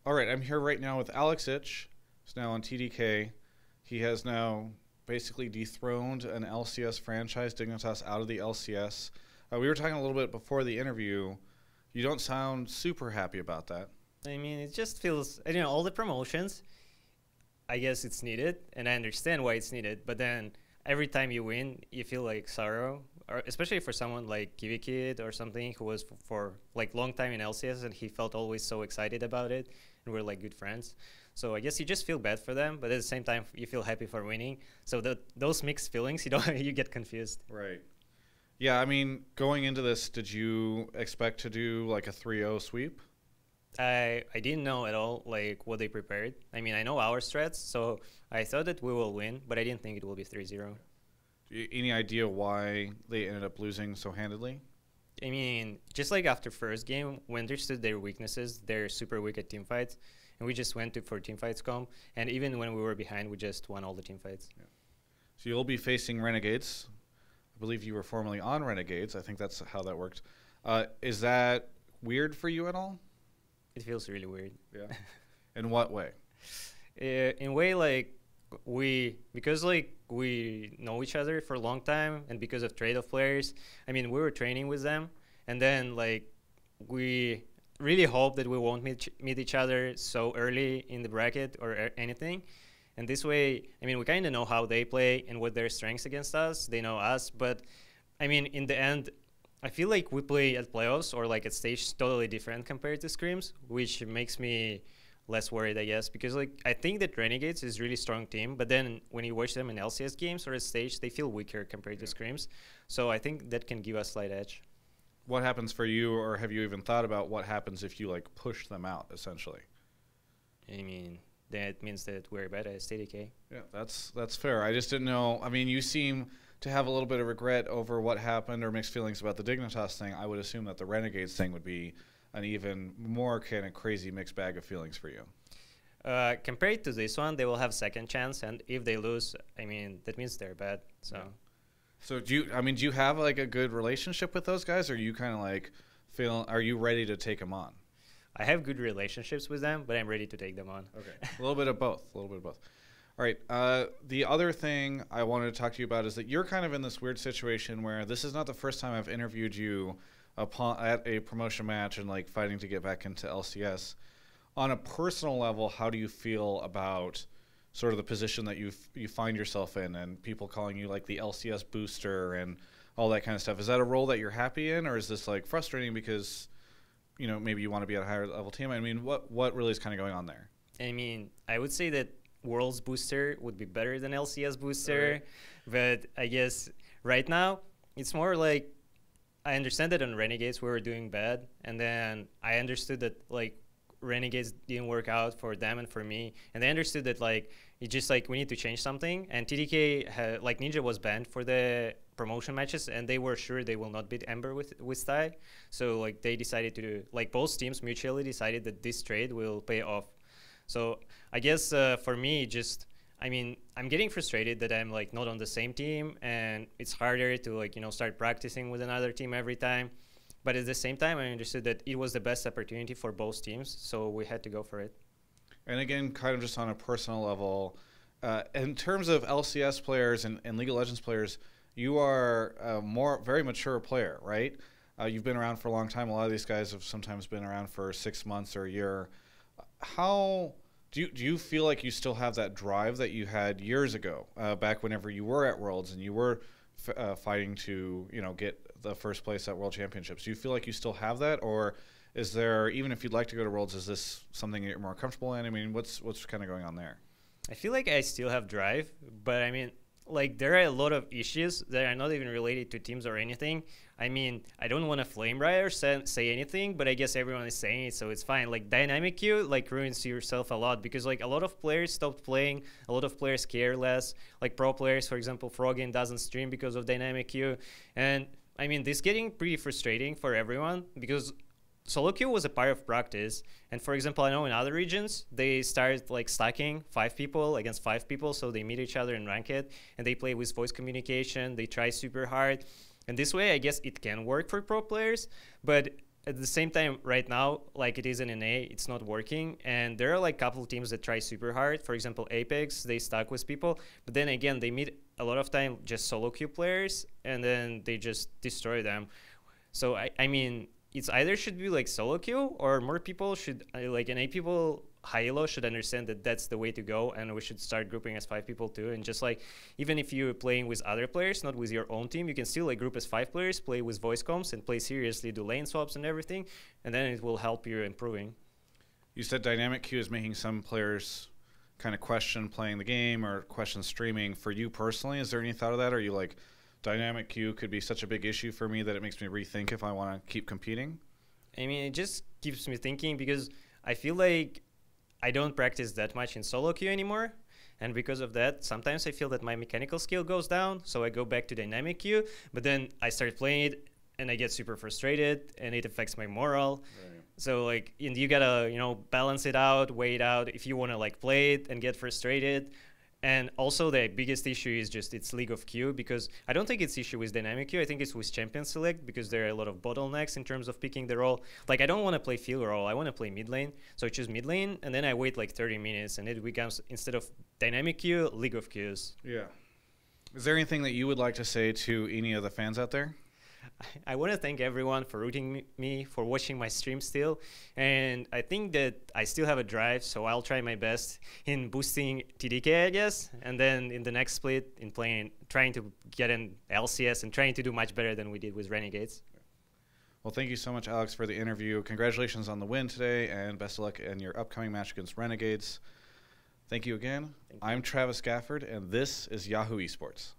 All right, I'm here right now with Alex Ich. He's now on TDK. He has now basically dethroned an LCS franchise, Dignitas, out of the LCS. We were talking a little bit before the interview. You don't sound super happy about that. I mean, it just feels, you know, all the promotions, I guess it's needed, and I understand why it's needed, but then every time you win, you feel like sorrow, or especially for someone like Kiwi Kid or something who was for like long time in LCS, and he felt always so excited about it, and we're like good friends. So I guess you just feel bad for them, but at the same time, you feel happy for winning. So those mixed feelings, you know, you get confused. Right. Yeah, I mean, going into this, did you expect to do like a 3-0 sweep? I didn't know at all like what they prepared. I mean, I know our strats, so I thought that we will win, but I didn't think it will be 3-0. Any idea why they ended up losing so handedly? I mean, just like after first game, we understood their weaknesses. They're super weak at teamfights, and we just went for teamfights comp. And even when we were behind, we just won all the teamfights. Yeah. So you'll be facing Renegades. I believe you were formerly on Renegades. I think that's how that worked. Is that weird for you at all? It feels really weird. Yeah. In what way? In way like because like we know each other for a long time, and because of trade-off players, I mean, we were training with them, and then like we really hope that we won't meet each other so early in the bracket or anything. And this way, I mean, we kind of know how they play and what their strengths against us. They know us, but I mean, in the end, I feel like we play at playoffs or like at stage totally different compared to scrims, which makes me less worried, I guess, because like I think that Renegades is a really strong team, but then when you watch them in LCS games or at stage, they feel weaker compared to scrims. So I think that can give us a slight edge. What happens for you, or have you even thought about what happens if you like push them out, essentially? I mean, that means that we're better at TDK. Yeah, that's fair. I just didn't know. I mean, you seem to have a little bit of regret over what happened or mixed feelings about the Dignitas thing. I would assume that the Renegades thing would be an even more kind of crazy mixed bag of feelings for you. Compared to this one, they will have second chance, and if they lose, I mean, that means they're bad. So, yeah. So do you have like a good relationship with those guys, or are you kind of like are you ready to take them on? I have good relationships with them, but I'm ready to take them on. Okay, a little bit of both. A little bit of both. All right. The other thing I wanted to talk to you about is that you're kind of in this weird situation where this is not the first time I've interviewed you at a promotion match and like fighting to get back into LCS. On a personal level, how do you feel about sort of the position that you find yourself in, and people calling you like the LCS booster and all that kind of stuff? Is that a role that you're happy in, or is this like frustrating because, you know, maybe you want to be at a higher level team? I mean, what really is kind of going on there? I mean, I would say that Worlds booster would be better than LCS booster, but I guess right now it's more like I understand that on Renegades we were doing bad, and then I understood that like Renegades didn't work out for them and for me, and I understood that like it's just like we need to change something. And TDK had, like Ninja was banned for the promotion matches, and they were sure they will not beat Ember with Stye, so like they decided to do, like both teams mutually decided that this trade will pay off. So I guess for me, just, I mean, I'm getting frustrated that I'm like not on the same team, and it's harder to like, you know, start practicing with another team every time. But at the same time, I understood that it was the best opportunity for both teams, so we had to go for it. And again, kind of just on a personal level, in terms of LCS players and League of Legends players, you are a very mature player, right? You've been around for a long time. A lot of these guys have sometimes been around for 6 months or a year. How do you feel like you still have that drive that you had years ago, back whenever you were at Worlds and you were fighting to, you know, get the first place at World Championships? Do you feel like you still have that, or is there, even if you'd like to go to Worlds, is this something that you're more comfortable in? I mean, what's kind of going on there? I feel like I still have drive, but I mean, like there are a lot of issues that are not even related to teams or anything. I mean, I don't want to flame Riot or say anything, but I guess everyone is saying it, so it's fine. Like dynamic queue like ruins yourself a lot, because like a lot of players stopped playing, a lot of players care less. Like pro players, for example, Froggen doesn't stream because of dynamic queue, and I mean, this is getting pretty frustrating for everyone because solo queue was a part of practice. And for example, I know in other regions, they start like stacking 5 people against 5 people. So they meet each other in ranked and they play with voice communication. They try super hard. And this way, I guess it can work for pro players. But at the same time, right now, like it is in NA, it's not working. And there are like a couple of teams that try super hard. For example, Apex, they stuck with people. But then again, they meet a lot of time just solo queue players, and then they just destroy them. So, I mean, it's either should be like solo queue, or more people should, like NA people, high-elo should understand that that's the way to go, and we should start grouping as 5 people too. And just like, even if you're playing with other players, not with your own team, you can still like group as 5 players, play with voice comms, and play seriously, do lane swaps and everything, and then it will help you improving. You said dynamic queue is making some players kind of question playing the game or question streaming. For you personally, is there any thought of that? Or are you like, dynamic queue could be such a big issue for me that it makes me rethink if I want to keep competing? I mean, it just keeps me thinking, because I feel like I don't practice that much in solo queue anymore. And because of that, sometimes I feel that my mechanical skill goes down. So I go back to dynamic queue, but then I start playing it and I get super frustrated and it affects my morale. Right. So like, and you gotta, you know, balance it out, weigh it out if you want to like play it and get frustrated. And also the biggest issue is just it's League of Q, because I don't think it's issue with dynamic queue. I think it's with champion select, because there are a lot of bottlenecks in terms of picking the role. Like I don't want to play field role, I want to play mid lane. So I choose mid lane and then I wait like 30 minutes and it becomes, instead of dynamic queue, League of Qs. Yeah. Is there anything that you would like to say to any of the fans out there? I want to thank everyone for rooting me, for watching my stream still. And I think that I still have a drive, so I'll try my best in boosting TDK, I guess. And then in the next split, in playing, trying to get in LCS and trying to do much better than we did with Renegades. Well, thank you so much, Alex, for the interview. Congratulations on the win today, and best of luck in your upcoming match against Renegades. Thank you again. I'm Travis Gafford, and this is Yahoo Esports.